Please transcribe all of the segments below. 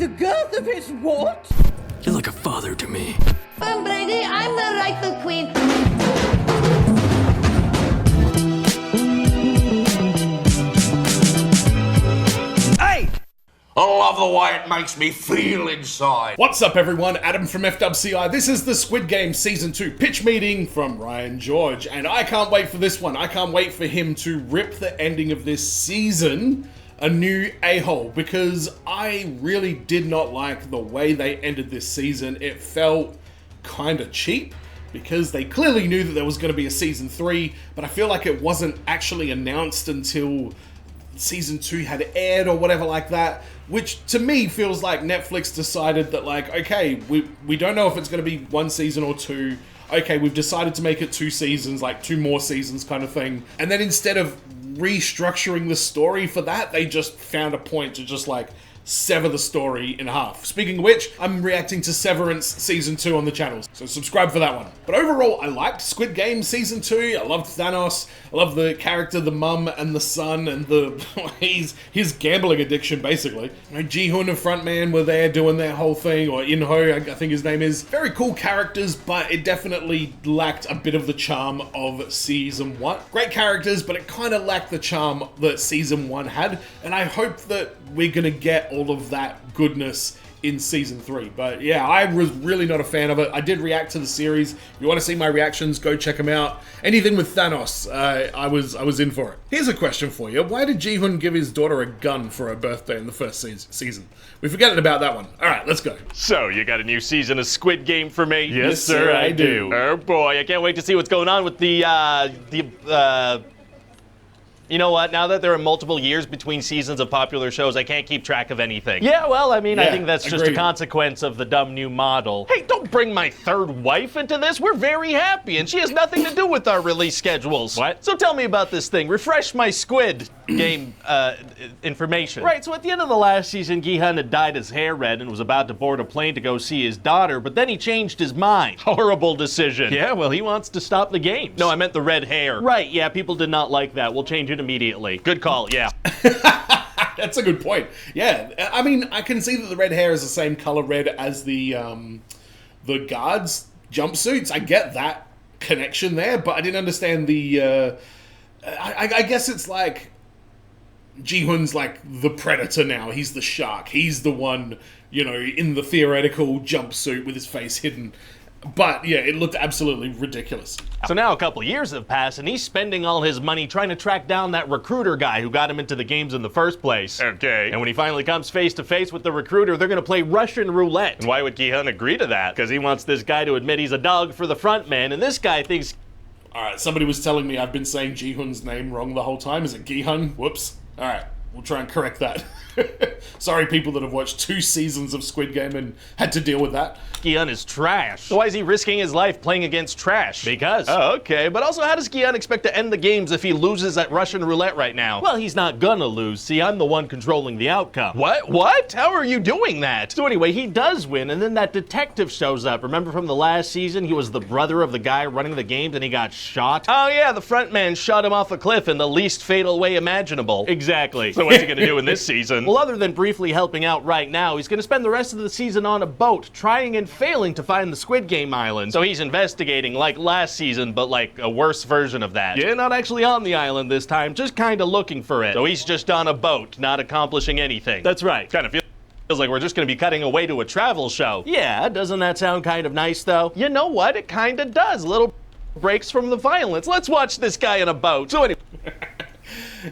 The girth of his what? You're like a father to me. I'm Brady, I'm the rightful queen. Hey! I love the way it makes me feel inside. What's up, everyone? Adam from FWCI. This is the Squid Game Season 2 pitch meeting from Ryan George, and I can't wait for this one. I can't wait for him to rip the ending of this season a new a-hole, because I really did not like the way they ended this season. It felt kind of cheap, because they clearly knew that there was going to be a Season 3, but I feel like it wasn't actually announced until Season 2 had aired or whatever like that, which to me feels like Netflix decided that, like, okay, we don't know if it's going to be one season or two. Okay, we've decided to make it 2 seasons, like 2 more seasons kind of thing. And then instead of restructuring the story for that, they just found a point to just like sever the story in half. Speaking of which, I'm reacting to Severance Season 2 on the channel, so subscribe for that one. But overall, I liked Squid Game Season 2. I loved Thanos. I love the character, the mum and the son, and his gambling addiction, basically. You know, Ji-hoon and Frontman were there doing their whole thing, or In-ho, I think his name is. Very cool characters, but it definitely lacked a bit of the charm of Season 1. Great characters, but it kind of lacked the charm that Season 1 had, and I hope that we're gonna get all of that goodness in Season 3. But yeah, I was really not a fan of it. I did react to the series. If you want to see my reactions, go check them out. Anything with Thanos, I was in for it. Here's a question for you. Why did Ji-hoon give his daughter a gun for her birthday in the first season? We're forgetting about that one. All right, let's go. So, you got a new season of Squid Game for me? Yes, sir, I do. Oh boy, I can't wait to see what's going on with you know what? Now that there are multiple years between seasons of popular shows, I can't keep track of anything. Yeah, well, I mean, I think that's just a consequence of the dumb new model. Hey, don't bring my third wife into this. We're very happy, and she has nothing to do with our release schedules. What? So tell me about this thing. Refresh my Squid Game information. Right, so at the end of the last season, Gi-hun had dyed his hair red and was about to board a plane to go see his daughter, but then he changed his mind. Horrible decision. Yeah, well, he wants to stop the games. No, I meant the red hair. Right, yeah, people did not like that. We'll change it immediately. Good call, yeah. That's a good point. Yeah, I mean, I can see that the red hair is the same color red as the guards' jumpsuits. I get that connection there, but I didn't understand the. I guess it's like Ji-hoon's like the predator now. He's the shark. He's the one, you know, in the theoretical jumpsuit with his face hidden. But yeah, it looked absolutely ridiculous. So now a couple years have passed, and he's spending all his money trying to track down that recruiter guy who got him into the games in the first place. Okay. And when he finally comes face to face with the recruiter, they're gonna play Russian roulette. And why would Gi-hun agree to that? Because he wants this guy to admit he's a dog for the front man, and this guy thinks... Alright, somebody was telling me I've been saying Ji-hoon's name wrong the whole time. Is it Gi-hun? Whoops. Alright, we'll try and correct that. Sorry, people that have watched 2 seasons of Squid Game and had to deal with that. Gi-hun is trash. So why is he risking his life playing against trash? Because. Oh, okay. But also, how does Gi-hun expect to end the games if he loses at Russian roulette right now? Well, he's not gonna lose. See, I'm the one controlling the outcome. What? What? How are you doing that? So anyway, he does win, and then that detective shows up. Remember from the last season, he was the brother of the guy running the games and he got shot? Oh yeah, the front man shot him off a cliff in the least fatal way imaginable. Exactly. So what's he gonna do in this season? Well, other than briefly helping out right now, he's gonna spend the rest of the season on a boat, trying and failing to find the Squid Game island. So he's investigating like last season, but like a worse version of that. Yeah, not actually on the island this time, just kinda looking for it. So he's just on a boat, not accomplishing anything. That's right. Kind of feels like we're just gonna be cutting away to a travel show. Yeah, doesn't that sound kind of nice though? You know what? It kinda does. Little breaks from the violence. Let's watch this guy in a boat. So anyway.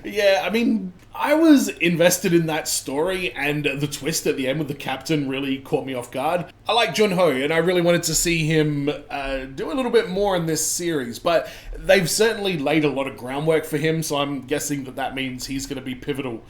Yeah, I mean, I was invested in that story, and the twist at the end with the captain really caught me off guard. I like Jun-ho, and I really wanted to see him do a little bit more in this series, but they've certainly laid a lot of groundwork for him, so I'm guessing that that means he's going to be pivotal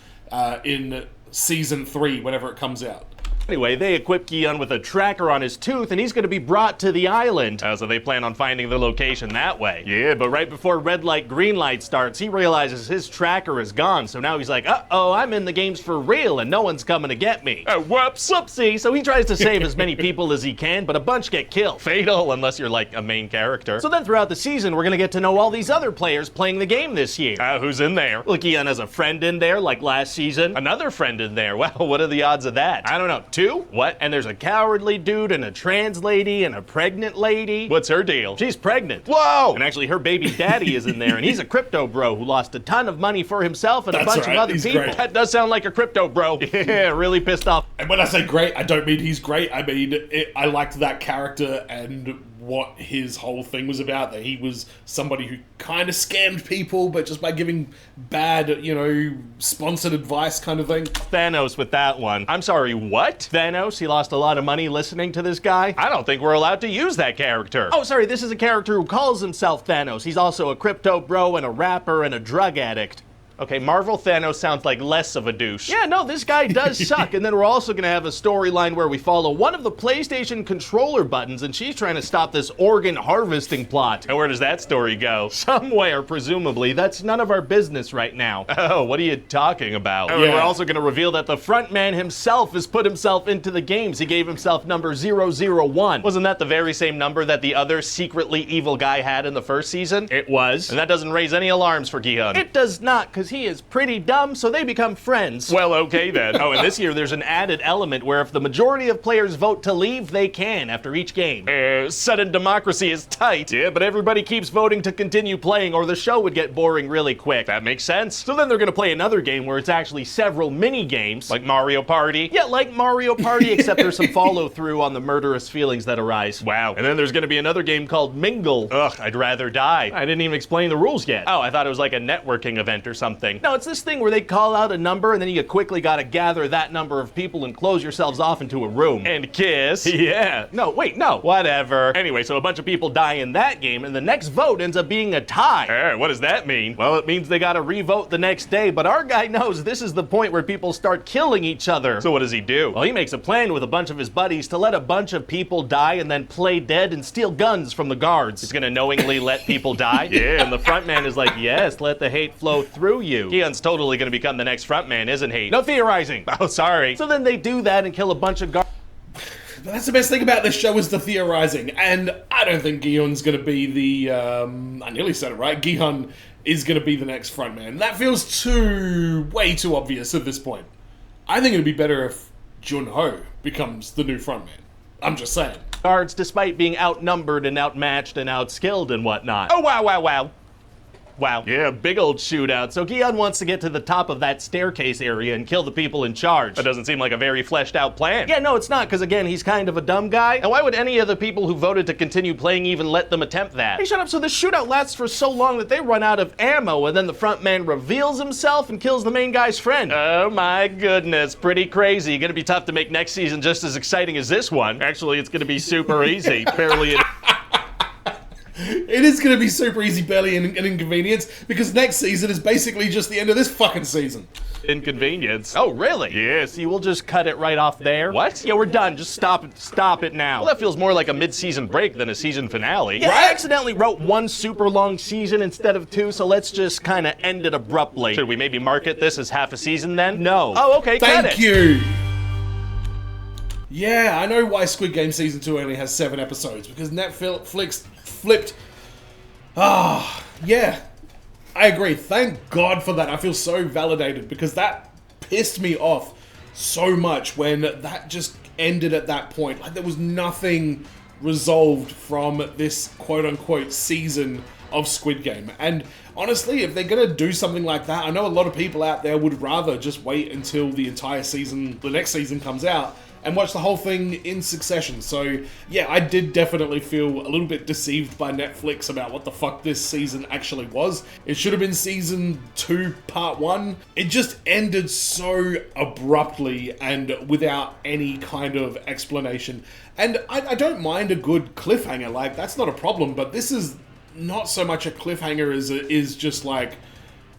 in Season 3, whenever it comes out. Anyway, they equip Gi-hun with a tracker on his tooth, and he's going to be brought to the island. So they plan on finding the location that way. Yeah, but right before red light, green light starts, he realizes his tracker is gone. So now he's like, uh-oh, I'm in the games for real, and no one's coming to get me. Whoops. Whoopsie. So he tries to save as many people as he can, but a bunch get killed. Fatal, unless you're like a main character. So then throughout the season, we're going to get to know all these other players playing the game this year. Who's in there? Well, Gi-hun has a friend in there, like last season. Another friend in there. Well, what are the odds of that? I don't know. 2 two? What? And there's a cowardly dude and a trans lady and a pregnant lady? What's her deal? She's pregnant. Whoa! And actually her baby daddy is in there, and he's a crypto bro who lost a ton of money for himself and a bunch of other people. Great. That does sound like a crypto bro. Yeah, really pissed off. And when I say great, I don't mean he's great. I mean, I liked that character and what his whole thing was about, that he was somebody who kind of scammed people, but just by giving bad, you know, sponsored advice kind of thing. Thanos with that one. I'm sorry, what? Thanos? He lost a lot of money listening to this guy? I don't think we're allowed to use that character. Oh, sorry, this is a character who calls himself Thanos. He's also a crypto bro and a rapper and a drug addict. Okay, Marvel Thanos sounds like less of a douche. Yeah, no, this guy does suck. And then we're also gonna have a storyline where we follow one of the PlayStation controller buttons, and she's trying to stop this organ harvesting plot. And where does that story go? Somewhere, presumably. That's none of our business right now. Oh, what are you talking about? Oh, yeah. We're also gonna reveal that the front man himself has put himself into the games. He gave himself number 001. Wasn't that the very same number that the other secretly evil guy had in the first season? It was. And that doesn't raise any alarms for Gi-hun. It does not, because he is pretty dumb, so they become friends. Well, okay then. Oh, and this year there's an added element where if the majority of players vote to leave, they can after each game. Sudden democracy is tight. Yeah, but everybody keeps voting to continue playing or the show would get boring really quick. That makes sense. So then they're gonna play another game where it's actually several mini games, like Mario Party. Yeah, like Mario Party, except there's some follow through on the murderous feelings that arise. Wow. And then there's gonna be another game called Mingle. Ugh, I'd rather die. I didn't even explain the rules yet. Oh, I thought it was like a networking event or something. No, it's this thing where they call out a number and then you quickly gotta gather that number of people and close yourselves off into a room. And kiss. Yeah. No, wait, no. Whatever. Anyway, so a bunch of people die in that game and the next vote ends up being a tie. What does that mean? Well, it means they gotta re-vote the next day, but our guy knows this is the point where people start killing each other. So what does he do? Well, he makes a plan with a bunch of his buddies to let a bunch of people die and then play dead and steal guns from the guards. He's gonna knowingly let people die? Yeah, and the front man is like, yes, let the hate flow through you. Gi-hun's totally gonna become the next frontman, isn't he? No theorizing. Oh, sorry. So then they do that and kill a bunch of guards. But that's the best thing about this show is the theorizing, and I don't think Gi-hun's gonna be the, I nearly said it right, Gi-hun is gonna be the next frontman. That feels way too obvious at this point. I think it'd be better if Jun-ho becomes the new frontman. I'm just saying. Guards, despite being outnumbered and outmatched and outskilled and whatnot. Oh, wow, wow, wow. Wow. Yeah, big old shootout. So Gi-hun wants to get to the top of that staircase area and kill the people in charge. That doesn't seem like a very fleshed out plan. Yeah, no, it's not, because again, he's kind of a dumb guy. And why would any of the people who voted to continue playing even let them attempt that? Hey, shut up. So this shootout lasts for so long that they run out of ammo, and then the front man reveals himself and kills the main guy's friend. Oh my goodness, pretty crazy. Gonna be tough to make next season just as exciting as this one. Actually, it's gonna be super easy. Barely It is going to be super easy, barely an inconvenience, because next season is basically just the end of this fucking season. Inconvenience? Oh, really? Yeah, see, we'll just cut it right off there. What? Yeah, we're done. Just stop it now. Well, that feels more like a mid-season break than a season finale. Yeah, right? I accidentally wrote one super long season instead of two, so let's just kind of end it abruptly. Should we maybe market this as half a season then? No. Oh, okay, cut it. Thank you. Yeah, I know why Squid Game Season 2 only has 7 episodes, because Netflix flipped. Yeah, I agree. Thank God for that. I feel so validated, because that pissed me off so much when that just ended at that point. Like, there was nothing resolved from this quote-unquote season of Squid Game. And honestly, if they're gonna do something like that, I know a lot of people out there would rather just wait until the entire season, the next season comes out, and watch the whole thing in succession. So yeah, I did definitely feel a little bit deceived by Netflix about what the fuck this season actually was. It should have been season 2, part 1. It just ended so abruptly and without any kind of explanation. And I don't mind a good cliffhanger, like, that's not a problem, but this is not so much a cliffhanger as it is just like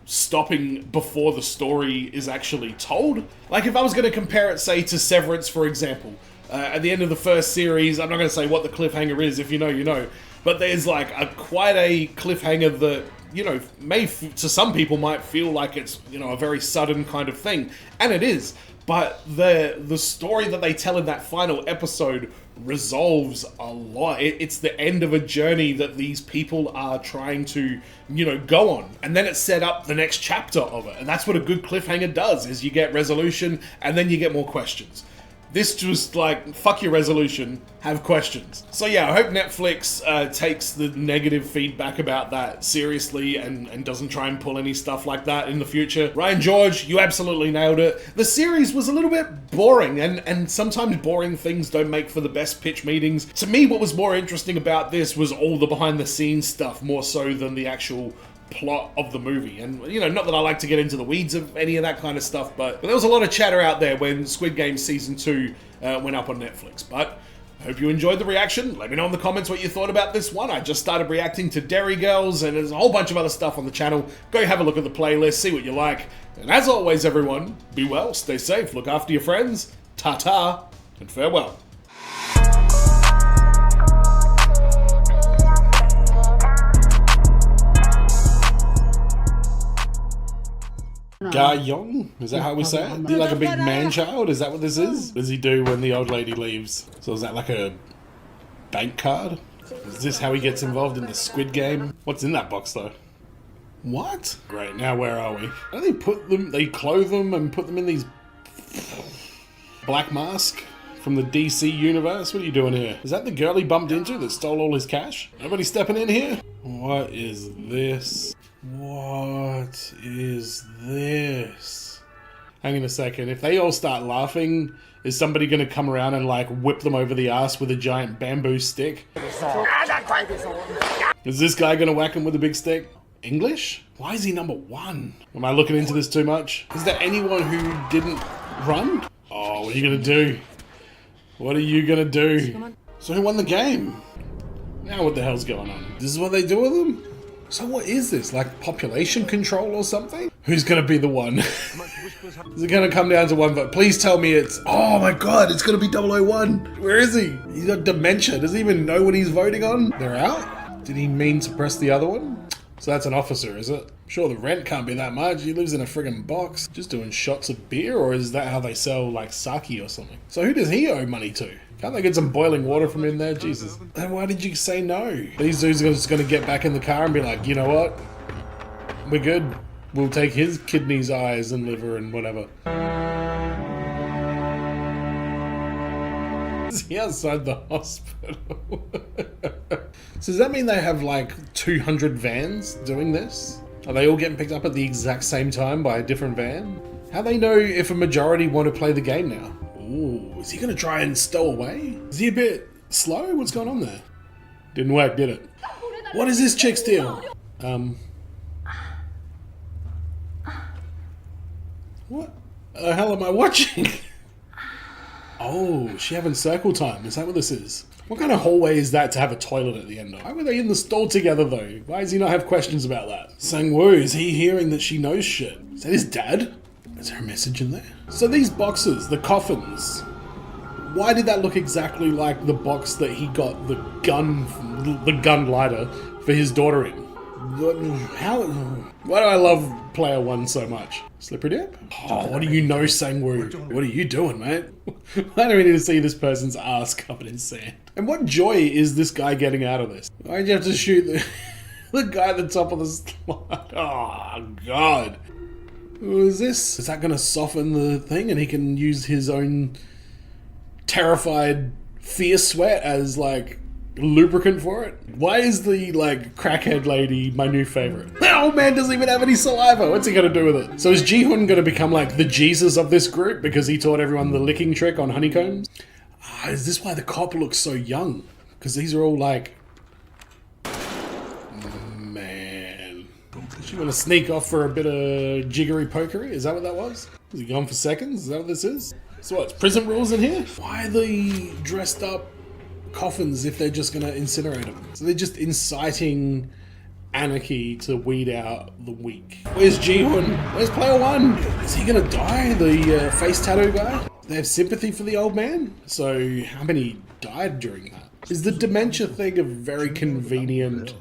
stopping before the story is actually told. Like, if I was going to compare it, say, to Severance, for example, at the end of the first series, I'm not going to say what the cliffhanger is. If you know, you know. But there's like quite a cliffhanger that, you know, to some people might feel like it's, you know, a very sudden kind of thing. And it is. But the story that they tell in that final episode resolves a lot. It's the end of a journey that these people are trying to, you know, go on. And then it set up the next chapter of it. And that's what a good cliffhanger does, is you get resolution and then you get more questions. This just like, fuck your resolution, have questions. So yeah, I hope Netflix takes the negative feedback about that seriously and doesn't try and pull any stuff like that in the future. Ryan George, you absolutely nailed it. The series was a little bit boring, and sometimes boring things don't make for the best pitch meetings. To me, what was more interesting about this was all the behind the scenes stuff, more so than the actual plot of the movie. And, you know, not that I like to get into the weeds of any of that kind of stuff, but there was a lot of chatter out there when Squid Game Season 2 went up on Netflix. But I hope you enjoyed the reaction. Let me know in the comments what you thought about this one. I just started reacting to Dairy Girls, and there's a whole bunch of other stuff on the channel. Go have a look at the playlist, see what you like. And as always, everyone, be well, stay safe, look after your friends, ta-ta, and farewell. Ga-yong? Is that how we say it? Is he like a big man-child? Is that what this is? What does he do when the old lady leaves? So is that like a bank card? Is this how he gets involved in the Squid Game? What's in that box though? What? Great, now where are we? How do they put them, they clothe them and put them in these black mask from the DC universe? What are you doing here? Is that the girl he bumped into that stole all his cash? Nobody stepping in here? What is this? What is this? Hang on a second. If they all start laughing, is somebody going to come around and like whip them over the ass with a giant bamboo stick? Is this guy going to whack him with a big stick? English? Why is he number 1? Am I looking into this too much? Is there anyone who didn't run? Oh, what are you going to do? What are you going to do? So who won the game? Now what the hell's going on? This is what they do with them? So what is this? Like population control or something? Who's gonna be the one? Is it gonna come down to one vote? Please tell me it's... Oh my god, it's gonna be 001. Where is he? He's got dementia. Does he even know what he's voting on? They're out? Did he mean to press the other one? So that's an officer, is it? Sure, the rent can't be that much. He lives in a friggin' box. Just doing shots of beer, or is that how they sell like sake or something? So who does he owe money to? Can't they get some boiling water from in there? Jesus. Then why did you say no? These dudes are just gonna get back in the car and be like, you know what? We're good. We'll take his kidneys, eyes, and liver and whatever. Is he outside the hospital? So does that mean they have like 200 vans doing this? Are they all getting picked up at the exact same time by a different van? How do they know if a majority want to play the game now? Ooh, is he gonna try and stow away? Is he a bit slow? What's going on there? Didn't work, did it? What is this chick's deal? What the hell am I watching? Oh, she having circle time. Is that what this is? What kind of hallway is that to have a toilet at the end of? Why were they in the stall together though? Why does he not have questions about that? Sang-woo, is he hearing that she knows shit? Is that his dad? Is there a message in there? So these boxes, the coffins, why did that look exactly like the box that he got the gun lighter for his daughter in? Why do I love player 1 so much? Slippery dip? Oh, what do you know, Sang-woo? What are you doing, mate? Why do we need to see this person's ass covered in sand? And what joy is this guy getting out of this? Why'd you have to shoot the guy at the top of the slide? Oh, God. Who is this? Is that going to soften the thing and he can use his own terrified fear sweat as, like, lubricant for it? Why is the, like, crackhead lady my new favorite? The old man doesn't even have any saliva. What's he going to do with it? So is Ji-hoon going to become, like, the Jesus of this group because he taught everyone the licking trick on honeycombs? Ah, is this why the cop looks so young? Because these are all, like... You want to sneak off for a bit of jiggery pokery? Is that what that was? Is he gone for seconds? Is that what this is? So what, prison rules in here? Why are they dressed up coffins if they're just going to incinerate them? So they're just inciting anarchy to weed out the weak. Where's Ji-hoon? Where's player 1? Is he going to die? The face tattoo guy? They have sympathy for the old man? So how many died during that? Is the dementia thing a very convenient...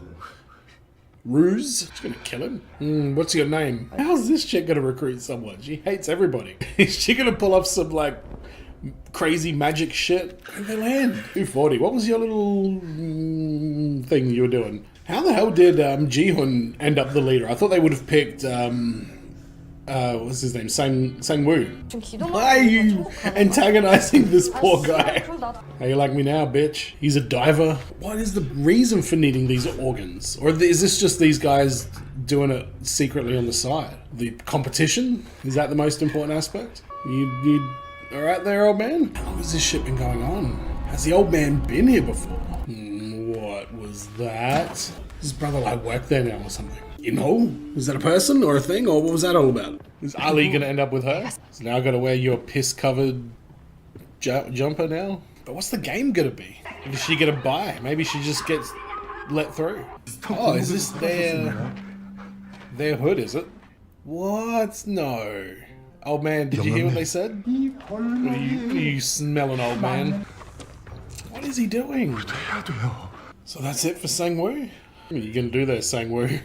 ruse? She's gonna kill him. What's your name? How's this chick gonna recruit someone? She hates everybody. Is she gonna pull off some like crazy magic shit? Where did they land? 240. What was your little thing you were doing? How the hell did Ji-hoon end up the leader? I thought they would have picked a what's his name? Sang Woo. Why are you antagonizing this poor guy? How you like me now, bitch? He's a diver. What is the reason for needing these organs? Or is this just these guys doing it secretly on the side? The competition? Is that the most important aspect? You all right there, old man? How long has this shit been going on? Has the old man been here before? What was that? His brother like work there now or something? You know? Was that a person or a thing, or what was that all about? Is Ali gonna end up with her? So now I gotta wear your piss-covered jumper now? But what's the game gonna be? Is she gonna buy? Maybe she just gets let through. Oh, is this their hood, is it? What? No. Old man, did you hear what they said? You smelling old man. What is he doing? So that's it for Sang-woo? What are you gonna do there, Sang-woo?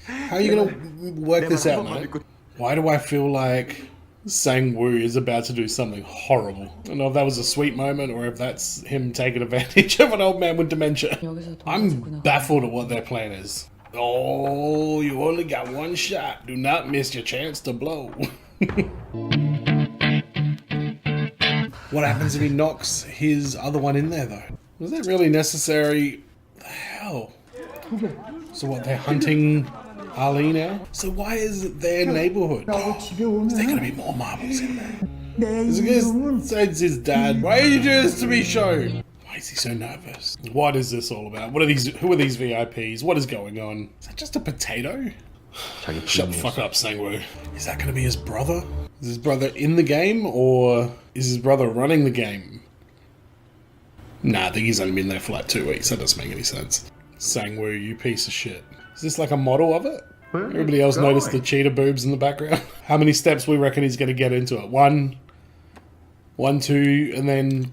How are you gonna work this out, mate? Why do I feel like Sang-woo is about to do something horrible? I don't know if that was a sweet moment or if that's him taking advantage of an old man with dementia. I'm baffled at what their plan is. Oh, you only got one shot. Do not miss your chance to blow. What happens if he knocks his other one in there, though? Was that really necessary? What the hell? So what, they're hunting Ali now? So why is it their neighborhood? Is there gonna be more marbles in there? Is it gonna say it's his dad? Why are you doing this to me, show? Why is he so nervous? What is this all about? What are these? Who are these VIPs? What is going on? Is that just a potato? Shut the fuck up, Sang-woo. Is that gonna be his brother? Is his brother in the game, or is his brother running the game? Nah, I think he's only been there for like 2 weeks. That doesn't make any sense. Sang-woo, you piece of shit. Is this like a model of it? Everybody else noticed the cheetah boobs in the background? How many steps we reckon he's gonna get into it? One, two, and then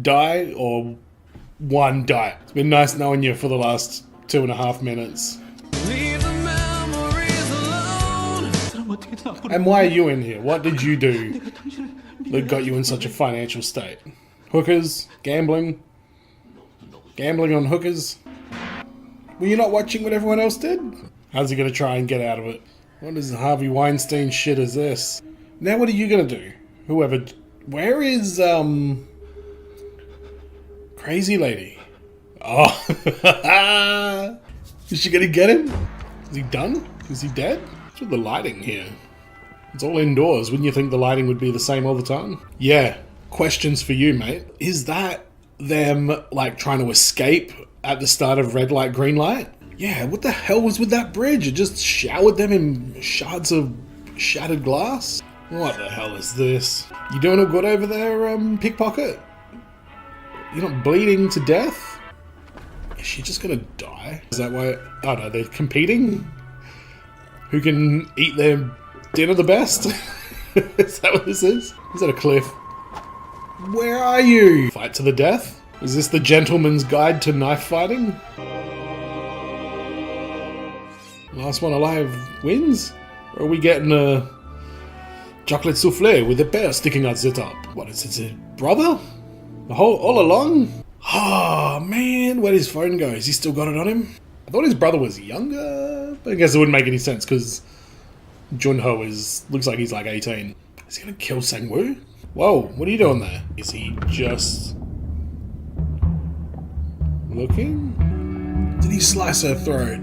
die, or one, die? It's been nice knowing you for the last 2.5 minutes. And why are you in here? What did you do that got you in such a financial state? Hookers? Gambling? Gambling on hookers? Were you not watching what everyone else did? How's he gonna try and get out of it? What is Harvey Weinstein shit is this? Now what are you gonna do? Whoever... Where is, Crazy Lady? Oh, is she gonna get him? Is he done? Is he dead? What's with the lighting here? It's all indoors. Wouldn't you think the lighting would be the same all the time? Yeah. Questions for you, mate. Is that them, like, trying to escape at the start of red light, green light? Yeah, what the hell was with that bridge? It just showered them in shards of shattered glass? What the hell is this? You doing all good over there, pickpocket? You're not bleeding to death? Is she just gonna die? Is that why? Oh no, they're competing? Who can eat their dinner the best? Is that what this is? Is that a cliff? Where are you? Fight to the death? Is this the gentleman's guide to knife fighting? Last one alive wins? Or are we getting a chocolate souffle with a pear sticking out the top? What is it, his brother? All along? Oh man, where'd his phone go? Has he still got it on him? I thought his brother was younger. I guess it wouldn't make any sense because Junho looks like he's like 18. Is he gonna kill Sang-woo? Whoa, what are you doing there? Is he just looking? Did he slice her throat?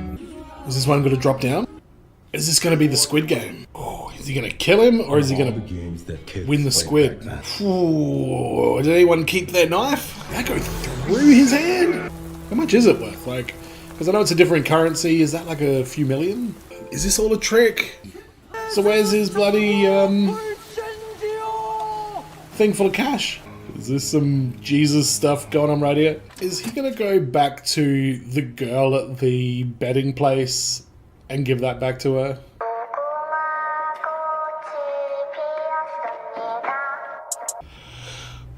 Is this one gonna drop down? Is this gonna be the Squid game? Oh, is he gonna kill him or is he gonna win the Squid? Ooh, did anyone keep their knife? Did that go through his hand? How much is it worth? Like, because I know it's a different currency. Is that like a few million? Is this all a trick? So where's his bloody thing full of cash? Is this some Jesus stuff going on right here? Is he gonna go back to the girl at the betting place and give that back to her?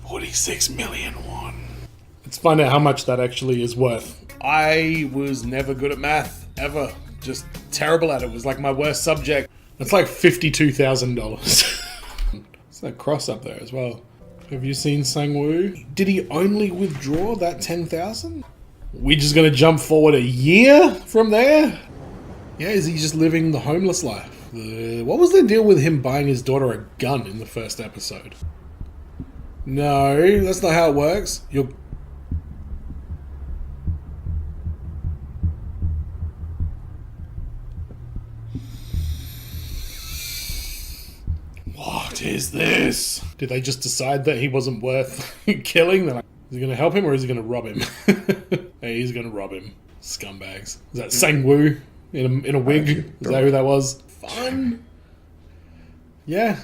$46 million won. Let's find out how much that actually is worth. I was never good at math, ever. Just terrible at it. It was like my worst subject. That's like $52,000. It's that cross up there as well. Have you seen Sang-woo? Did he only withdraw that 10,000? We're just gonna jump forward a year from there? Yeah, is he just living the homeless life? What was the deal with him buying his daughter a gun in the first episode? No, that's not how it works. What is this? Did they just decide that he wasn't worth killing? They're like, is he going to help him or is he going to rob him? Hey, he's going to rob him. Scumbags. Is that Sang-woo in a wig? Is that who that was? Fun. Yeah.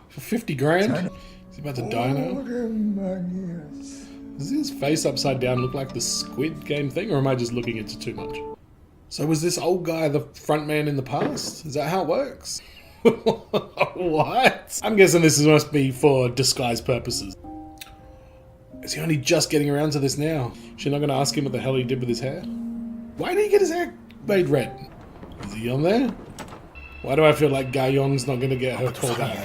For 50 grand. Is he about to die now? Does his face upside down look like the Squid Game thing, or am I just looking into too much? So was this old guy the front man in the past? Is that how it works? What? I'm guessing this must be for disguise purposes. Is he only just getting around to this now? She's not going to ask him what the hell he did with his hair? Why did he get his hair made red? Is he on there? Why do I feel like Ga Yong's not going to get her called out?